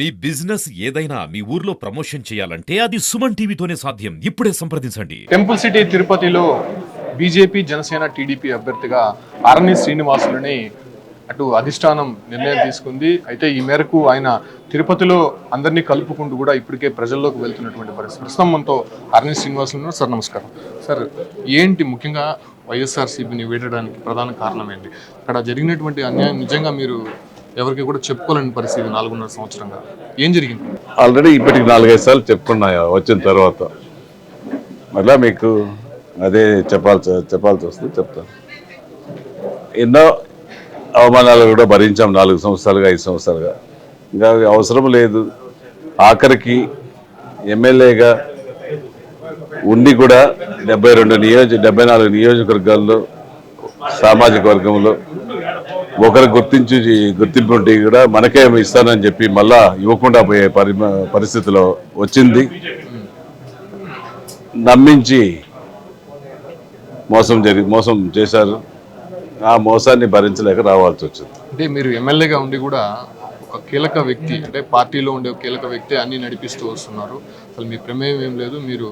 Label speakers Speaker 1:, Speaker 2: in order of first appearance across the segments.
Speaker 1: మీ business ఏదైనా మీ ఊర్లో promotion చేయాలంటే అది సుమన్ టీవీతోనే సాధ్యం. ఇప్పుడే సంప్రదించండి.
Speaker 2: టెంపుల్ సిటీ తిరుపతిలో బీజేపీ జనసేన టీడీపీ అభ్యర్థిగా అరణి శ్రీనివాసులని అటు అధిష్టానం నిర్ణయం తీసుకుంది. అయితే ఈ మేరకు ఆయన తిరుపతిలో అందరినీ కలుపుకుంటూ కూడా ఇప్పటికే ప్రజల్లోకి వెళ్తున్నటువంటి పరిస్థితి. ప్రస్తుతం మనతో అరణి శ్రీనివాసులు. సార్ నమస్కారం. సార్, ఏంటి ముఖ్యంగా వైఎస్ఆర్సీపీని వీడడానికి ప్రధాన కారణం ఏంటి? అక్కడ జరిగినటువంటి అన్యాయం నిజంగా మీరు ఎవరికి కూడా చెప్పుకోలేని పరిస్థితి 4.5 సంవత్సరంగా ఏం జరిగింది?
Speaker 3: ఆల్రెడీ ఇప్పటికి 4-5 సార్లు చెప్పుకున్నాయా వచ్చిన తర్వాత, మళ్ళా మీకు అదే చెప్పాల్సి వస్తుంది. చెప్తాను. ఎన్నో అవమానాలు కూడా భరించాం 4 సంవత్సరాలుగా 5 సంవత్సరాలుగా. ఇంకా అవసరం లేదు. ఆఖరికి ఎమ్మెల్యేగా ఉండి కూడా 74 నియోజకవర్గాల్లో సామాజిక వర్గంలో ఒకరు గుర్తింపు ఉంటే కూడా మనకే ఇస్తానని చెప్పి మళ్ళా ఇవ్వకుండా పోయే పరిస్థితిలో వచ్చింది. నమ్మించి మోసం చేశారు. ఆ మోసాన్ని భరించలేక రావాల్సి వచ్చింది.
Speaker 2: అంటే మీరు ఎమ్మెల్యేగా ఉండి కూడా ఒక కీలక వ్యక్తి, అంటే పార్టీలో ఉండే ఒక కీలక వ్యక్తి అన్ని నడిపిస్తూ వస్తున్నారు. అసలు మీ ప్రమేయం ఏం లేదు, మీరు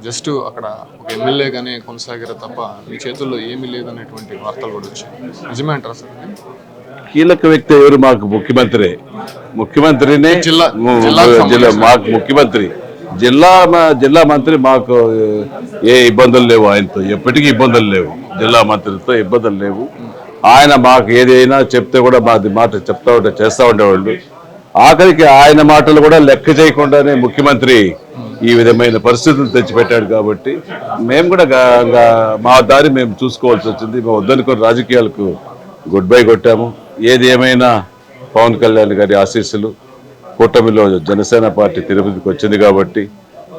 Speaker 2: జస్ట్ అక్కడ ఒక ఎమ్మెల్యేగానే కొనసాగారు తప్ప మీ చేతుల్లో ఏమీ లేదనేటువంటి వార్తలు కూడా వచ్చాయి. నిజమే అంటారా సార్?
Speaker 3: కీలక వ్యక్తి ఎవరు? మాకు ముఖ్యమంత్రినే మాకు ముఖ్యమంత్రి, జిల్లా మంత్రి. మాకు ఏ ఇబ్బందులు లేవు, ఆయనతో ఎప్పటికీ ఇబ్బందులు లేవు, జిల్లా మంత్రితో ఇబ్బందులు లేవు. ఆయన మాకు ఏదైనా చెప్తే కూడా మాది మాట చేస్తూ ఉండేవాళ్ళు. ఆఖరికి ఆయన మాటలు కూడా లెక్క చేయకుండానే ముఖ్యమంత్రి ఈ విధమైన పరిస్థితులు తెచ్చిపెట్టాడు. కాబట్టి మేము కూడా మా దారి మేము చూసుకోవాల్సి వచ్చింది. మేము వద్దనుకుని రాజకీయాలకు గుడ్ బై కొట్టాము. ఏది ఏమైనా పవన్ కళ్యాణ్ గారి ఆశీస్సులు, కూటమిలో జనసేన పార్టీ తిరుపతికి వచ్చింది కాబట్టి,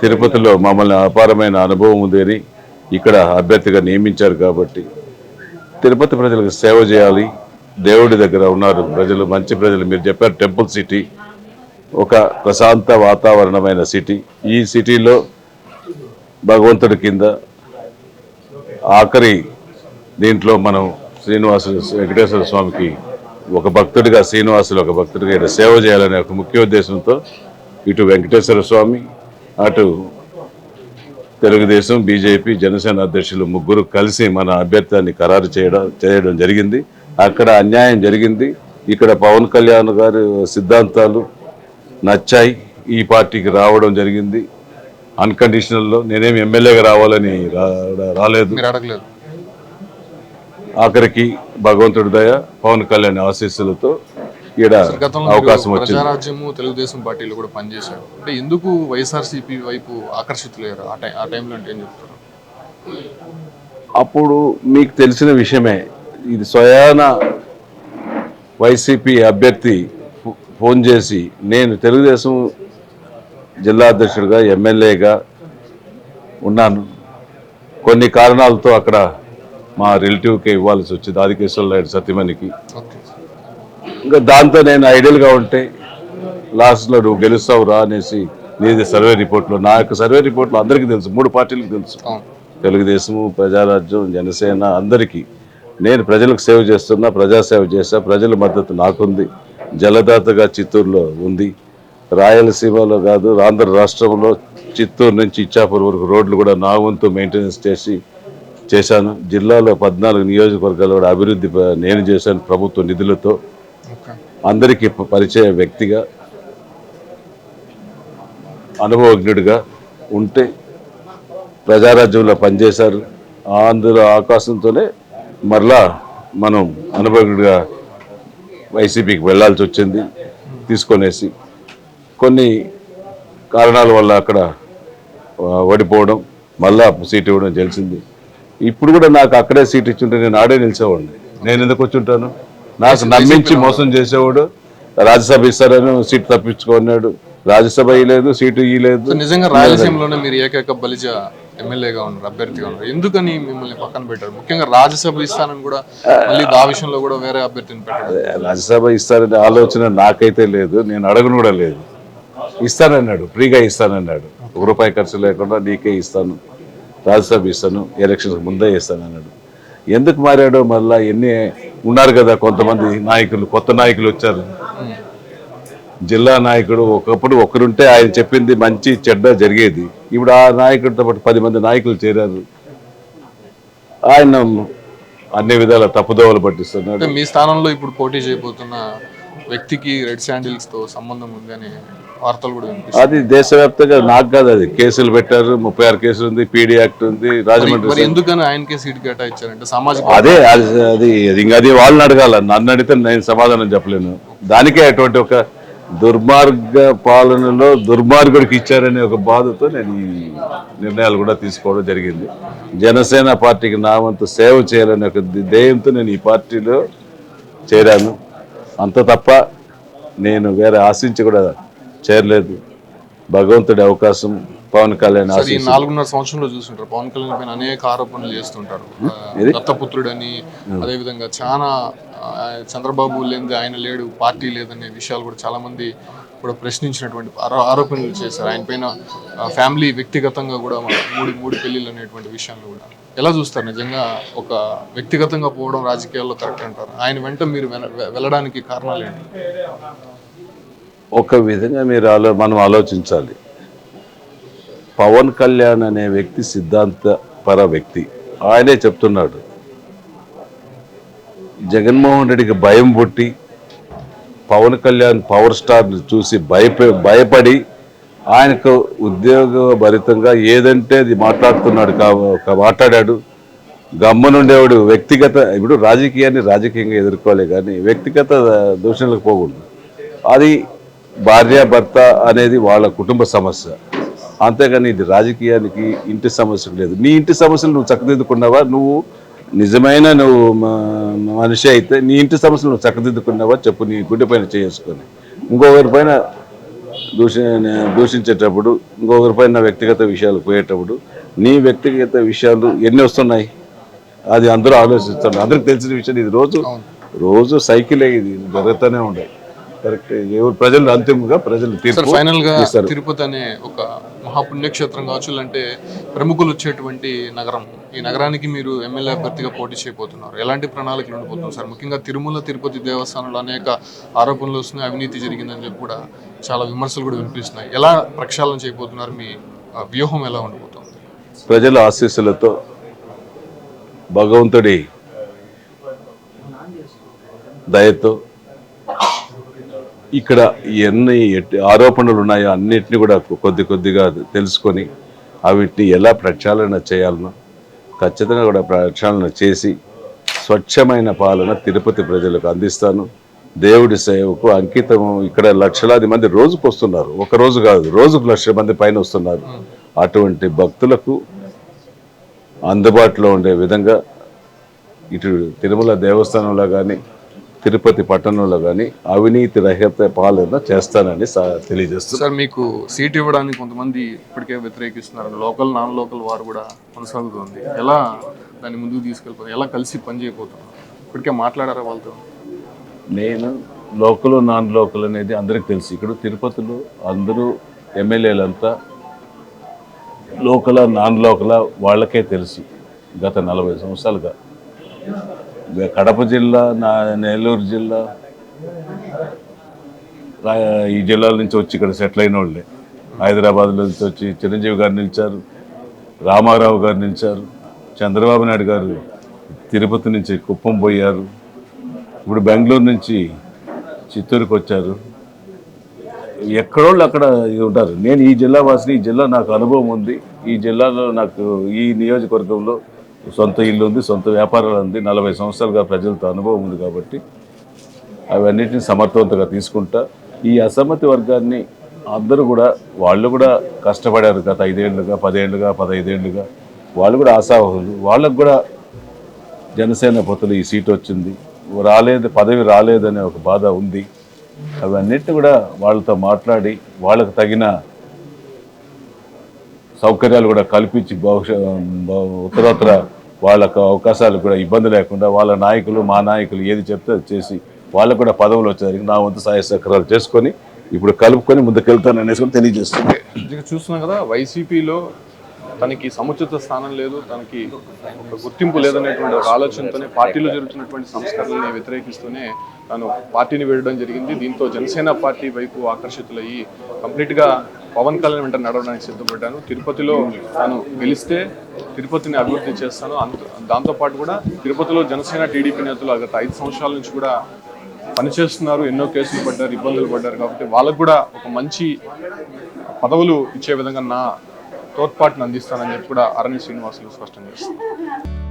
Speaker 3: తిరుపతిలో మమ్మల్ని అపారమైన అనుభవం ఉందని ఇక్కడ అభ్యర్థిగా నియమించారు కాబట్టి తిరుపతి ప్రజలకు సేవ చేయాలి. దేవుడి దగ్గర ఉన్నారు ప్రజలు, మంచి ప్రజలు. మీరు చెప్పారు టెంపుల్ సిటీ, ఒక ప్రశాంత వాతావరణమైన సిటీ. ఈ సిటీలో భగవంతుడి కింద ఆఖరి దీంట్లో మనం వెంకటేశ్వర స్వామికి ఒక భక్తుడిగా, శ్రీనివాసులు ఒక భక్తుడిగా ఇక్కడ సేవ చేయాలనే ఒక ముఖ్య ఉద్దేశంతో ఇటు వెంకటేశ్వర స్వామి, అటు తెలుగుదేశం, బీజేపీ, జనసేన అధ్యక్షులు ముగ్గురు కలిసి మన అభ్యర్థాన్ని ఖరారు చేయడం జరిగింది. అక్కడ అన్యాయం జరిగింది. ఇక్కడ పవన్ కళ్యాణ్ గారి సిద్ధాంతాలు నచ్చాయి, ఈ పార్టీకి రావడం జరిగింది అన్కండిషనల్లో. నేనేమి ఎమ్మెల్యేగా రావాలని రాలేదు. ఆఖరికి భగవంతుడి దయ, పవన్ కళ్యాణ్ ఆశీస్సులతో ఇక్కడ అవకాశం వచ్చింది.
Speaker 2: ప్రజారాజ్యము తెలుగుదేశం పార్టీలో కూడా పనిచేశారు. అంటే ఎందుకు వైఎస్ఆర్సీపీ వైపు ఆకర్షితులయ్యారు ఆ టైంలో అంటే ఏం చెప్తారు?
Speaker 3: అప్పుడు మీకు తెలిసిన విషయమే, ఇది స్వయాన వైసీపీ అభ్యర్థి ఫోన్ చేసి, నేను తెలుగుదేశం జిల్లా అధ్యక్షుడిగా ఎమ్మెల్యేగా ఉన్నాను, కొన్ని కారణాలతో అక్కడ మా రిలేటివ్కి ఇవ్వాల్సి వచ్చింది, ఆదికేశ్వర నాయుడు సతీమణికి. ఇంకా దాంతో నేను ఐడియల్గా ఉంటే లాస్ట్లో నువ్వు గెలుస్తావు రా అనేసి నీది సర్వే రిపోర్ట్లో, నా యొక్క సర్వే రిపోర్ట్లో అందరికీ తెలుసు, 3 పార్టీలకు తెలుసు, తెలుగుదేశము, ప్రజారాజ్యం, జనసేన, అందరికీ నేను ప్రజలకు సేవ చేస్తున్నా, ప్రజాసేవ చేస్తా, ప్రజల మద్దతు నాకుంది. జలదాతగా చిత్తూరులో ఉంది, రాయలసీమలో కాదు ఆంధ్ర రాష్ట్రంలో చిత్తూరు నుంచి ఇచ్చాపూర్ వరకు రోడ్లు కూడా నా వంతు మెయింటెనెన్స్ చేశాను. జిల్లాలో 14 నియోజకవర్గాలు కూడా అభివృద్ధి నేను చేశాను ప్రభుత్వ నిధులతో. అందరికీ పరిచయ వ్యక్తిగా, అనుభవజ్ఞుడిగా ఉంటే ప్రజారాజ్యంలో పనిచేశారు. అందులో అవకాశంతోనే మరలా మనం అనుభవజ్ఞుడిగా వైసీపీకి వెళ్లాల్సి వచ్చింది తీసుకొనేసి. కొన్ని కారణాల వల్ల అక్కడ ఓడిపోవడం, మళ్ళా సీట్ ఇవ్వడం తెలిసింది. ఇప్పుడు కూడా నాకు అక్కడే సీట్ ఇచ్చుంటే నేను ఆడే నిలిచేవాడిని. నేను ఎందుకు వచ్చుంటాను? నాకు నమ్మించి మోసం చేసేవాడు. రాజ్యసభ ఇస్తారని సీట్ తప్పించుకున్నాడు, రాజ్యసభ ఇవ్వలేదు, సీటు ఇవ్వలేదు.
Speaker 2: నిజంగా రాయలసీమలోనే మీరు ఏకైక బలిజ ఎమ్మెల్యేగా ఉన్నారు, అభ్యర్థిగా ఉన్నారు. ఎందుకని మిమ్మల్ని పక్కన పెట్టారు? ముఖ్యంగా రాజ్యసభ ఇస్తానని కూడా మళ్ళీ ఆ విషయంలో కూడా వేరే అభ్యర్థిని పెట్టారు.
Speaker 3: రాజ్యసభ ఇస్తారనే ఆలోచన నాకైతే లేదు, నేను అడగను కూడా లేదు. ఇస్తానన్నాడు, ఫ్రీగా ఇస్తానన్నాడు, ₹1 ఖర్చు లేకుండా నీకే ఇస్తాను, రాజ్యసభ ఇస్తాను, ఎలక్షన్కి ముందే ఇస్తానన్నాడు. ఎందుకు మారాడో మళ్ళీ ఎన్ని ఉన్నారు కదా కొంతమంది నాయకులు, కొత్త నాయకులు వచ్చారు. జిల్లా నాయకుడు ఒకప్పుడు ఒకరుంటే ఆయన చెప్పింది మంచి చెడ్డ జరిగేది. ఇప్పుడు ఆ నాయకుడితో పాటు 10 మంది నాయకులు చేరారు. ఆయన అన్ని విధాల తప్పుదోవలు పట్టిస్తున్నాడు.
Speaker 2: అంటే మీ స్థానంలో ఇప్పుడు పోటీ చేయబోతున్న వ్యక్తికి రెడ్ శాండిల్స్ తో సంబంధం ఉందని వార్తలు కూడా వినిపిస్తున్నాయి.
Speaker 3: అది దేశవ్యాప్తంగా నాకు కాదు, అది కేసులు పెట్టారు. 36 కేసులు ఉంది, పీడీ యాక్ట్ ఉంది,
Speaker 2: మరి
Speaker 3: రాజమండ్రి.
Speaker 2: ఎందుకని ఆయనకే సీట్ కేటాయించారంటే సామాజిక
Speaker 3: అదే అది వాళ్ళని అడగాల, నన్ను అడిగితే నేను సమాధానం చెప్పలేను. దానికే అటువంటి ఒక దుర్మార్గ పాలనలో దుర్మార్గుడికి ఇచ్చారనే ఒక బాధతో నేను ఈ నిర్ణయాలు కూడా తీసుకోవడం జరిగింది. జనసేన పార్టీకి నా వంతు సేవ చేయాలనే ఒక ధ్యేయంతో నేను ఈ పార్టీలో చేరాను. అంత తప్ప నేను వేరే ఆశించి కూడా చేరలేదు. భగవంతుడి అవకాశం, పవన్ కళ్యాణ్
Speaker 2: ఈ
Speaker 3: ఆశీస్సులు.
Speaker 2: 4.5 సంవత్సరంలో చూస్తుంటారు పవన్ కళ్యాణ్ పైన అనేక ఆరోపణలు చేస్తుంటారు. దత్తపుత్రుడని, అదేవిధంగా చాలా చంద్రబాబు లేనిది ఆయన లేడు, పార్టీ లేదనే విషయాలు కూడా చాలా మంది కూడా ప్రశ్నించినటువంటి ఆరోపణలు చేశారు. ఆయన పైన ఫ్యామిలీ వ్యక్తిగతంగా కూడా మూడు పెళ్లిళ్ళు అనేటువంటి విషయాలు కూడా ఎలా చూస్తారు? నిజంగా ఒక వ్యక్తిగతంగా పోవడం రాజకీయాల్లో కరెక్ట్ అంటారు? ఆయన వెంట మీరు వెళ్ళడానికి కారణాలు ఏంటి?
Speaker 3: ఒక విధంగా మనం ఆలోచించాలి. పవన్ కళ్యాణ్ అనే వ్యక్తి సిద్ధాంతపర వ్యక్తి. ఆయనే చెప్తున్నాడు, జగన్మోహన్ రెడ్డికి భయం పుట్టి పవన్ కళ్యాణ్ పవర్ స్టార్ని చూసి భయపడి ఆయనకు ఉద్యోగభరితంగా ఏదంటే అది మాట్లాడాడు. గమ్మనుండేవాడు. వ్యక్తిగత ఇప్పుడు రాజకీయాన్ని రాజకీయంగా ఎదుర్కోలే కానీ వ్యక్తిగత దూషణలకు పోకూడదు. అది భార్యాభర్త అనేది వాళ్ళ కుటుంబ సమస్య, అంతేగాని ఇది రాజకీయానికి ఇంటి సమస్యకు లేదు. నీ ఇంటి సమస్యలు నువ్వు చక్కదిద్దుకున్నావా? నువ్వు నిజమైన మనిషి అయితే నీ ఇంటి సమస్యలు నువ్వు చక్కదిద్దుకున్నావా చెప్పు, నీ గుడ్డ పైన చేసుకొని. ఇంకొకరి పైన దూషించేటప్పుడు, ఇంకొకరి పైన వ్యక్తిగత విషయాలు పోయేటప్పుడు నీ వ్యక్తిగత విషయాలు ఎన్ని వస్తున్నాయి అది అందరూ ఆలోచిస్తున్నారు. అందరికి తెలిసిన విషయం ఇది. రోజు సైకిల్ ఇది జరుగుతూనే ఉంటాయి. కరెక్ట్. ఎవరు ప్రజలు అంతిమంగా ప్రజలు
Speaker 2: ఫైనల్ గా తిరుపతి అనే ఒక మహాపుణ్యక్షేత్రం కావచ్చు, అంటే ప్రముఖులు వచ్చేటువంటి నగరం. ఈ నగరానికి మీరు ఎమ్మెల్యే అభ్యర్థిగా పోటీ చేయబోతున్నారు. ఎలాంటి ప్రణాళికలు ఉండిపోతున్నారు సార్? ముఖ్యంగా తిరుమల తిరుపతి దేవస్థానంలో అనేక ఆరోపణలు వస్తున్నాయి, అవినీతి జరిగిందని చెప్పి కూడా చాలా విమర్శలు కూడా వినిపిస్తున్నాయి. ఎలా ప్రక్షాళన చేయబోతున్నారు? మీ వ్యూహం ఎలా ఉండిపోతుంది?
Speaker 3: ప్రజల ఆశీస్సులతో, భగవంతుడి దయతో ఇక్కడ ఎన్ని ఆరోపణలు ఉన్నాయో అన్నిటిని కూడా కొద్దిగా తెలుసుకొని వీటిని ఎలా ప్రక్షాళన చేయాలనో ఖచ్చితంగా కూడా ప్రక్షాళన చేసి స్వచ్ఛమైన పాలన తిరుపతి ప్రజలకు అందిస్తాను. దేవుడి సేవకు అంకితం. ఇక్కడ లక్షలాది మంది రోజుకు వస్తున్నారు, ఒక రోజు కాదు, రోజుకు 1,00,000 మంది పైన వస్తున్నారు. అటువంటి భక్తులకు అందుబాటులో ఉండే విధంగా ఇటు తిరుమల దేవస్థానంలో కానీ తిరుపతి పట్టణంలో కానీ అవినీతి రహిత పాలన చేస్తానని తెలియజేస్తున్నారు.
Speaker 2: సార్, మీకు సీట్ ఇవ్వడానికి కొంతమంది ఇప్పటికే వ్యతిరేకిస్తున్నారు. లోకల్ నాన్ లోకల్ వారు కూడా కొనసాగుతుంది. ఎలా దాన్ని ముందుకు తీసుకెళ్ళిపోతుంది? ఎలా కలిసి పనిచేయబోతున్నారు? ఇప్పటికే మాట్లాడారా వాళ్ళతో?
Speaker 3: నేను లోకల్ నాన్ లోకల్ అనేది అందరికి తెలుసు. ఇక్కడ తిరుపతిలో అందరూ ఎమ్మెల్యేలంతా లోకల్ నాన్ లోకల్ వాళ్ళకే తెలుసు. గత 40 సంవత్సరాలుగా కడప జిల్లా, నెల్లూరు జిల్లా, ఈ జిల్లాల నుంచి వచ్చి ఇక్కడ సెటిల్ అయిన వాళ్ళే. హైదరాబాద్లో నుంచి వచ్చి చిరంజీవి గారు నిలిచారు, రామారావు గారు నిలిచారు, చంద్రబాబు నాయుడు గారు తిరుపతి నుంచి కుప్పం పోయారు, ఇప్పుడు బెంగళూరు నుంచి చిత్తూరుకు వచ్చారు. ఎక్కడోళ్ళు అక్కడ ఉంటారు. నేను ఈ జిల్లా వాసిని, ఈ జిల్లా నాకు అనుభవం ఉంది. ఈ జిల్లాలో నాకు ఈ నియోజకవర్గంలో సొంత ఇల్లు ఉంది, సొంత వ్యాపారాలు ఉంది, 40 సంవత్సరాలుగా ప్రజలతో అనుభవం ఉంది. కాబట్టి అవన్నిటిని సమర్థవంతంగా తీసుకుంటా. ఈ అసమ్మతి వర్గాన్ని అందరూ కూడా, వాళ్ళు కూడా కష్టపడారు గత 5 ఏళ్ళుగా, 10 ఏళ్ళుగా, 15 ఏళ్ళుగా. వాళ్ళు కూడా ఆశావహులు. వాళ్ళకు కూడా జనసేన పొత్తులు ఈ సీట్ వచ్చింది, పదవి రాలేదనే ఒక బాధ ఉంది. అవన్నిటిని కూడా వాళ్ళతో మాట్లాడి వాళ్ళకు తగిన సౌకర్యాలు కూడా కల్పించి ఉత్తరోత్తర వాళ్ళకు అవకాశాలు కూడా ఇబ్బంది లేకుండా వాళ్ళ నాయకులు, మా నాయకులు ఏది చెప్తే అది చేసి వాళ్ళకు కూడా పదవులు వచ్చేసరికి నా వంతు సహాయ సహకారాలు చేసుకొని ఇప్పుడు కలుపుకొని ముందుకెళ్తాను అనేసి తెలియజేస్తుంది.
Speaker 2: చూస్తున్నాం కదా, వైసీపీలో తనకి సముచిత స్థానం లేదు, తనకి ఒక గుర్తింపు లేదనేటువంటి ఒక ఆలోచనతోనే పార్టీలో జరుగుతున్నటువంటి సంస్కరణల్ని వ్యతిరేకిస్తూనే తాను పార్టీని వీడడం జరిగింది. దీంతో జనసేన పార్టీ వైపు ఆకర్షితులయ్యి కంప్లీట్గా పవన్ కళ్యాణ్ వెంట నడవడానికి సిద్ధపడ్డాను. తిరుపతిలో తాను గెలిస్తే తిరుపతిని అభివృద్ధి చేస్తాను. దాంతోపాటు కూడా తిరుపతిలో జనసేన టీడీపీ నేతలు గత 5 సంవత్సరాల నుంచి కూడా పనిచేస్తున్నారు. ఎన్నో కేసులు పడ్డారు, ఇబ్బందులు పడ్డారు. కాబట్టి వాళ్ళకు కూడా ఒక మంచి పదవులు ఇచ్చే విధంగా నా తోడ్పాటును అందిస్తానని చెప్పి కూడా అరణ్య శ్రీనివాసులు స్పష్టం చేస్తారు.